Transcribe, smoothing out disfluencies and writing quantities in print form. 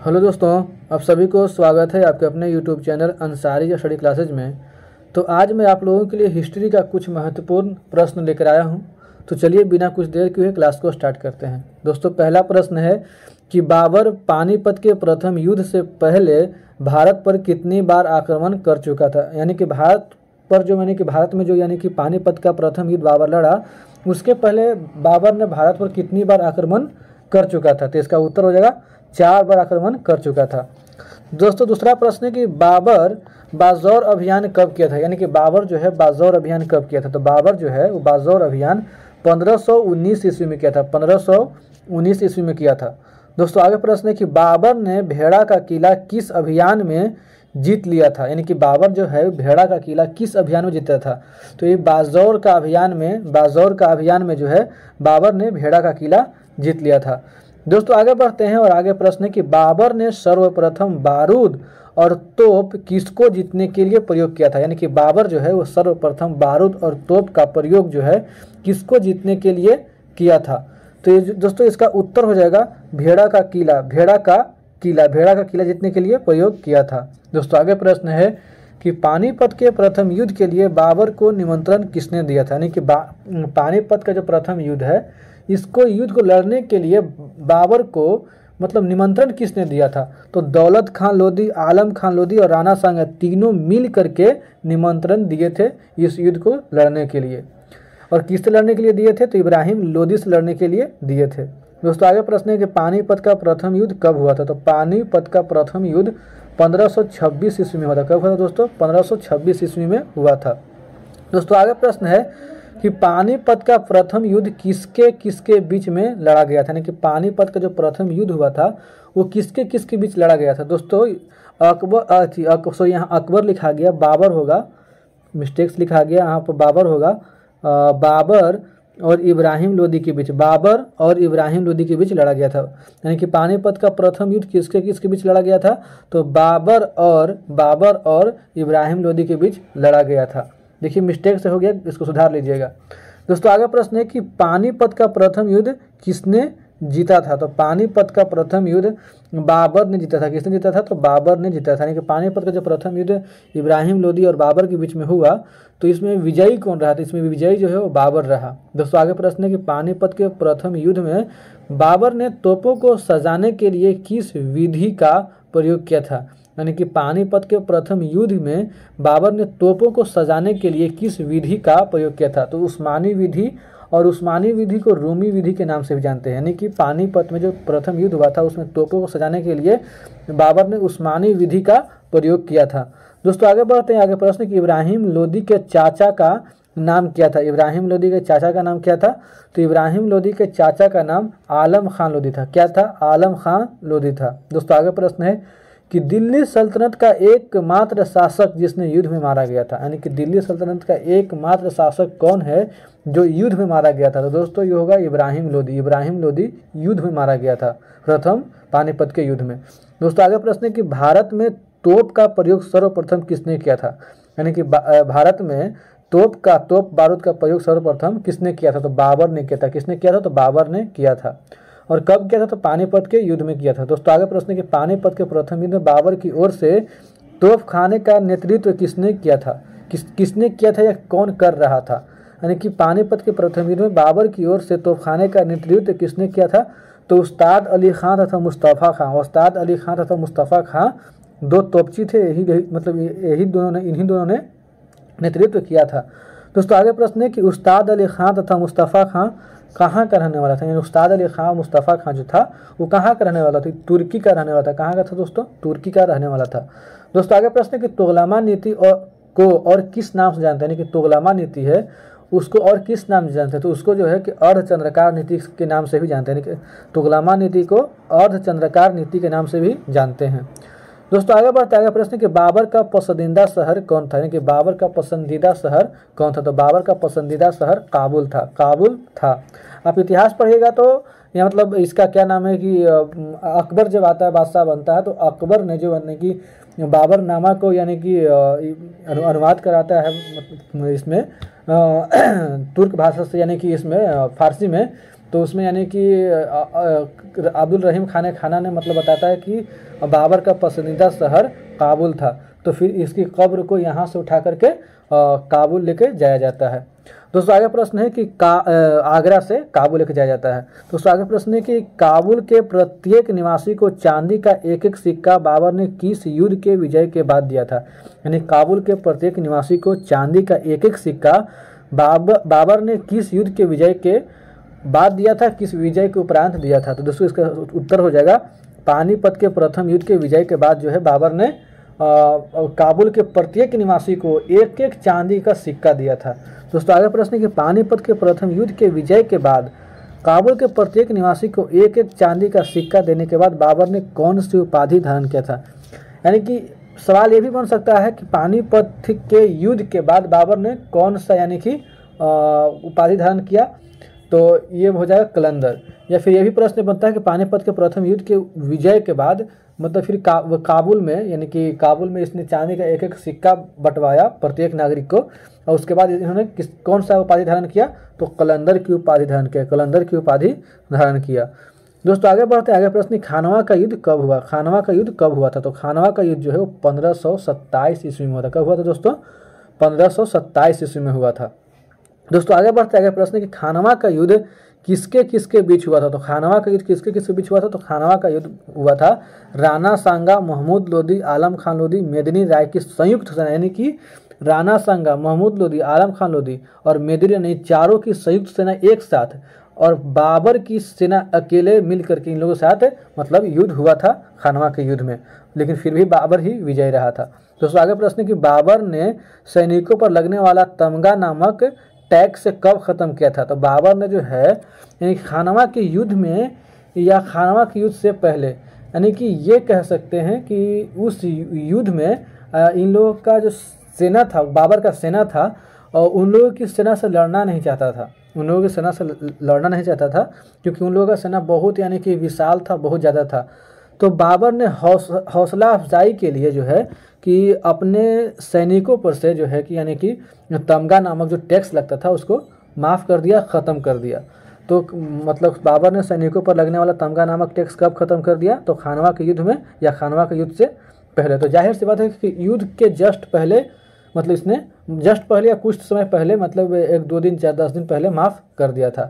Hello दोस्तों, आप सभी को स्वागत है आपके अपने YouTube channel Ansari study classes में। तो आज मैं आप लोगों के लिए हिस्ट्री का कुछ महत्वपूर्ण प्रश्न लेकर आया हूं। तो चलिए बिना कुछ देर किए क्लास को स्टार्ट करते हैं। दोस्तों, पहला प्रश्न है कि बाबर पानीपत के प्रथम युद्ध से पहले भारत पर कितनी बार आक्रमण कर चुका था। यानी कि भारत में जो पानीपत का प्रथम युद्ध बाबर लड़ा, उसके पहले बाबर ने भारत पर कितनी बार आक्रमण कर चुका था। तो इसका उत्तर हो जाएगा 4 बार आक्रमण कर चुका था। दोस्तों, दूसरा प्रश्न है कि बाबर बाज़ौर अभियान कब किया था। यानी कि बाबर जो है बाज़ौर अभियान कब किया था। तो बाबर जो है वो बाज़ौर अभियान 1519 ईस्वी में किया था। 1519 ईस्वी में किया था। दोस्तों, आगे प्रश्न है कि बाबर ने भेड़ा का किला किस अभियान में जीत लिया था। यानी कि बाबर जो है भेड़ा का किला किस अभियान में जीता था। तो ये बाज़ौर का अभियान में जो है बाबर ने भेड़ा का किला जीत लिया था। दोस्तों, आगे बढ़ते हैं और आगे प्रश्न है कि बाबर ने सर्वप्रथम बारूद और तोप किसको जीतने के लिए प्रयोग किया था। यानी कि बाबर जो है वो सर्वप्रथम बारूद और तोप का प्रयोग जो है किसको जीतने के लिए किया था। तो ये दोस्तों इसका उत्तर हो जाएगा भेड़ा का किला जीतने के लिए प्रयोग किया था। दोस्तों, आगे प्रश्न है कि पानीपत के प्रथम युद्ध के लिए बाबर को निमंत्रण किसने दिया था। यानी कि पानीपत का जो प्रथम युद्ध है, इसको युद्ध को लड़ने के लिए बाबर को निमंत्रण किसने दिया था। तो दौलत खान लोदी, आलम खान लोदी और राणा सांगा तीनों मिल करके निमंत्रण दिए थे इस युद्ध को लड़ने के लिए। और किससे लड़ने के लिए दिए थे। तो इब्राहिम लोदी से लड़ने के लिए दिए थे। दोस्तों, आगे प्रश्न है कि पानीपत का प्रथम युद्ध कब हुआ था। तो पानीपत का प्रथम युद्ध 1526 ईस्वी में हुआ था। कब हुआ था दोस्तों। 1526 ईस्वी में हुआ था। दोस्तों, आगे प्रश्न है कि पानीपत का प्रथम युद्ध किसके बीच में लड़ा गया था। यानी कि पानीपत का जो प्रथम युद्ध हुआ था वो किसके बीच लड़ा गया था। दोस्तों, यहाँ अकबर लिखा गया, बाबर होगा, मिस्टेक्स लिखा गया यहाँ पर, बाबर होगा। बाबर और इब्राहिम लोदी के बीच लड़ा गया था। यानी कि पानीपत का प्रथम युद्ध किसके बीच लड़ा गया था। तो बाबर और इब्राहिम लोदी के बीच लड़ा गया था। देखिए मिस्टेक से हो गया, इसको सुधार लीजिएगा। दोस्तों, आगे प्रश्न है कि पानीपत का प्रथम युद्ध किसने जीता था। तो पानीपत का प्रथम युद्ध बाबर ने जीता था। किसने जीता था। तो बाबर ने जीता था। यानी कि पानीपत का जो प्रथम युद्ध इब्राहिम लोदी और बाबर के बीच में हुआ, तो इसमें विजयी कौन रहा। तो इसमें विजयी जो है वो बाबर रहा। दोस्तों, आगे प्रश्न है कि पानीपत के प्रथम युद्ध में बाबर ने तोपों को सजाने के लिए किस विधि का प्रयोग किया था। यानी कि पानीपत के प्रथम युद्ध में बाबर ने तोपों को सजाने के लिए किस विधि का प्रयोग किया था। तो उस्मानी विधि, और उस्मानी विधि को रूमी विधि के नाम से भी जानते हैं। यानी कि पानीपत में जो प्रथम युद्ध हुआ था उसमें तोपों को सजाने के लिए बाबर ने उस्मानी विधि का प्रयोग किया था। दोस्तों, आगे बढ़ते हैं। आगे प्रश्न कि इब्राहिम लोदी के चाचा का नाम क्या था। इब्राहिम लोदी के चाचा का नाम क्या था। तो इब्राहिम लोदी के चाचा का नाम आलम खान लोदी था। क्या था। आलम खान लोदी था। दोस्तों, आगे प्रश्न है कि दिल्ली सल्तनत का एकमात्र शासक जिसने युद्ध में मारा गया था। यानी कि दिल्ली सल्तनत का एकमात्र शासक कौन है जो युद्ध में मारा गया था। तो दोस्तों ये होगा इब्राहिम लोदी युद्ध में मारा गया था, प्रथम पानीपत के युद्ध में। दोस्तों, आगे प्रश्न है कि भारत में तोप का प्रयोग सर्वप्रथम किसने किया था। यानी कि भारत में तोप बारूद का प्रयोग सर्वप्रथम किसने किया था। तो बाबर ने किया था। किसने किया था। तो बाबर ने किया था। और कब किया था। तो पानीपत के युद्ध में किया था। दोस्तों, आगे प्रश्न है कि पानीपत के प्रथम युद्ध में बाबर की ओर से तोप खाने का नेतृत्व किसने किया था। किसने किया था या कौन कर रहा था। यानी कि पानीपत के प्रथम युद्ध में बाबर की ओर से तोप खाने का नेतृत्व किसने किया था। तो उस्ताद अली खान तथा मुस्तफ़ा खां दो तोपची थे। इन्हीं दोनों ने नेतृत्व किया था। दोस्तों, आगे प्रश्न है कि उस्ताद अली खान तथा मुस्तफ़ा खां कहाँ का रहने वाला था। यानी उस्ताद अली खान मुस्तफ़ा खां जो था वो कहाँ का रहने वाला था। तुर्की का रहने वाला था। कहाँ का था दोस्तों। तुर्की का रहने वाला था। दोस्तों, आगे प्रश्न है कि तुगलमा नीति और किस नाम से जानते हैं। यानी कि तुगलमा नीति है उसको और किस नाम से जानते हैं। तो उसको जो है कि अर्धचंद्राकार नीति के नाम से भी जानते हैं। तुगलमा नीति को अर्धचंद्राकार नीति के नाम से भी जानते हैं। दोस्तों, आगे बढ़ते आगे प्रश्न कि बाबर का पसंदीदा शहर कौन था। यानी कि बाबर का पसंदीदा शहर कौन था। तो बाबर का पसंदीदा शहर काबुल था। आप इतिहास पढ़िएगा तो यह इसका क्या नाम है कि अकबर जब आता है, बादशाह बनता है, तो अकबर ने जो यानी कि बाबरनामा को यानी कि अनुवाद कराता है इसमें तुर्क भाषा से, यानी कि इसमें फारसी में। तो उसमें यानी कि अब्दुल रहीम खाना ने मतलब बताता है कि बाबर का पसंदीदा शहर काबुल था, तो फिर इसकी कब्र को यहाँ से उठा करके काबुल लेके जाया जाता है। दोस्तों आगे प्रश्न है कि आगरा से काबुल लेके जाया जाता है। दोस्तों आगे प्रश्न है कि काबुल के प्रत्येक निवासी को चांदी का एक एक सिक्का बाबर ने किस युद्ध के विजय के बाद दिया था। यानी काबुल के प्रत्येक निवासी को चांदी का एक एक सिक्का बाबर ने किस युद्ध के विजय के बाद दिया था, किस विजय के उपरांत दिया था। तो दोस्तों इसका उत्तर हो जाएगा पानीपत के प्रथम युद्ध के विजय के बाद जो है बाबर ने काबुल के प्रत्येक निवासी को एक एक चांदी का सिक्का दिया था। दोस्तों आगे प्रश्न है कि पानीपत के प्रथम युद्ध के विजय के बाद काबुल के प्रत्येक निवासी को एक एक चांदी का सिक्का देने के बाद बाबर ने कौन सी उपाधि धारण किया था। यानी कि सवाल ये भी बन सकता है कि पानीपत के युद्ध के बाद बाबर ने कौन सा यानी कि उपाधि धारण किया, तो ये हो जाएगा कलंदर। या फिर ये भी प्रश्न बनता है कि पानीपत के प्रथम युद्ध के विजय के बाद मतलब फिर काबुल में यानी कि काबुल में इसने चांदी का एक एक सिक्का बंटवाया प्रत्येक नागरिक को, और उसके बाद इन्होंने कौन सा उपाधि धारण किया, तो कलंदर की उपाधि धारण किया, कलंदर की उपाधि धारण किया। दोस्तों आगे बढ़ते हैं। आगे प्रश्न, खानवा का युद्ध कब हुआ। खानवा का युद्ध कब हुआ था, तो खानवा का युद्ध जो है वो 1527 ईस्वी में हुआ था। कब हुआ था दोस्तों, 1527 ईस्वी में हुआ था। दोस्तों आगे बढ़ते हैं। आगे प्रश्न है कि खानवा का युद्ध किसके किसके बीच हुआ था, तो खानवा का युद्ध किसके किसके बीच हुआ था, तो खानवा का युद्ध हुआ था राणा सांगा, महमूद लोदी, आलम खान लोदी, मेदिनी राय की संयुक्त सेना। यानी कि राणा सांगा, महमूद लोदी, आलम खान लोदी और मेदिनी राय चारों की संयुक्त सेना एक साथ, और बाबर की सेना अकेले मिल करके इन लोगों के साथ मतलब युद्ध हुआ था खानवा के युद्ध में, लेकिन फिर भी बाबर ही विजयी रहा था। दोस्तों आगे प्रश्न है कि बाबर ने सैनिकों पर लगने वाला तमगा नामक टैक्स से कब खत्म किया था, तो बाबर ने जो है यानी खानवा के युद्ध में या खानवा के युद्ध से पहले, यानी कि ये कह सकते हैं कि उस युद्ध में इन लोगों का जो सेना था, बाबर का सेना था, और उन लोगों की सेना से लड़ना नहीं चाहता था, उन लोगों की सेना से लड़ना नहीं चाहता था क्योंकि उन लोगों का सेना बहुत यानी कि विशाल था, बहुत ज़्यादा था। तो बाबर ने हौसला अफजाई के लिए जो है कि अपने सैनिकों पर से जो है कि यानी कि तमगा नामक जो टैक्स लगता था उसको माफ़ कर दिया, ख़त्म कर दिया। तो मतलब बाबर ने सैनिकों पर लगने वाला तमगा नामक टैक्स कब खत्म कर दिया, तो खानवा के युद्ध में या खानवा के युद्ध से पहले। तो जाहिर सी बात है कि युद्ध के जस्ट पहले मतलब इसने जस्ट पहले या कुछ समय पहले मतलब 1-2 दिन 4-10 दिन पहले माफ़ कर दिया था।